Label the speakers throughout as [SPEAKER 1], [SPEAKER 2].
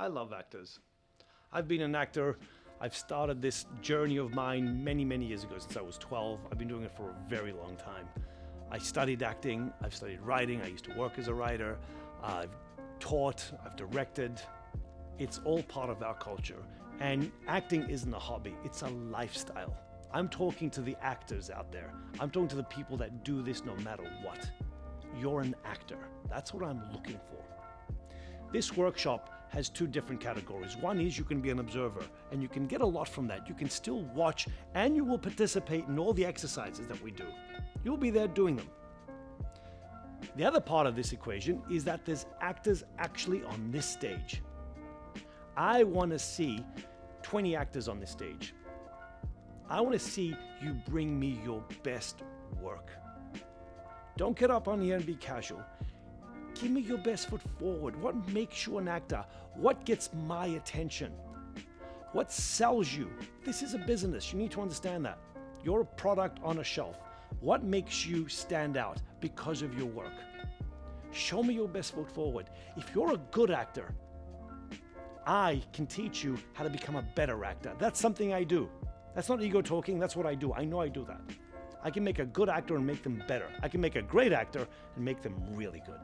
[SPEAKER 1] I love actors. I've been an actor. I've started this journey of mine many, many years ago, since I was 12. I've been doing it for a very long time. I studied acting, I've studied writing, I used to work as a writer, I've taught, I've directed. It's all part of our culture. And acting isn't a hobby, it's a lifestyle. I'm talking to the actors out there. I'm talking to the people that do this no matter what. You're an actor. That's what I'm looking for. This workshop has two different categories. One is you can be an observer, and you can get a lot from that. You can still watch, and you will participate in all the exercises that we do. You'll be there doing them. The other part of this equation is that there's actors actually on this stage. I want to see 20 actors on this stage. I want to see you bring me your best work. Don't get up on here and be casual. Give me your best foot forward. What makes you an actor? What gets my attention? What sells you? This is a business. You need to understand that. You're a product on a shelf. What makes you stand out because of your work? Show me your best foot forward. If you're a good actor, I can teach you how to become a better actor. That's something I do. That's not ego talking, that's what I do. I know I do that. I can make a good actor and make them better. I can make a great actor and make them really good.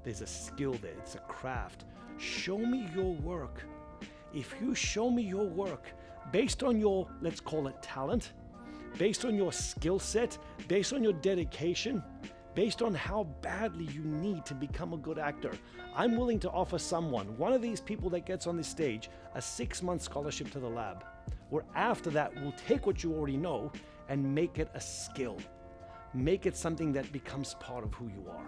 [SPEAKER 1] There's a skill there, it's a craft. Show me your work. If you show me your work based on your, let's call it talent, based on your skill set, based on your dedication, based on how badly you need to become a good actor, I'm willing to offer someone, one of these people that gets on this stage, a 6-month scholarship to the lab, where after that we'll take what you already know and make it a skill. Make it something that becomes part of who you are.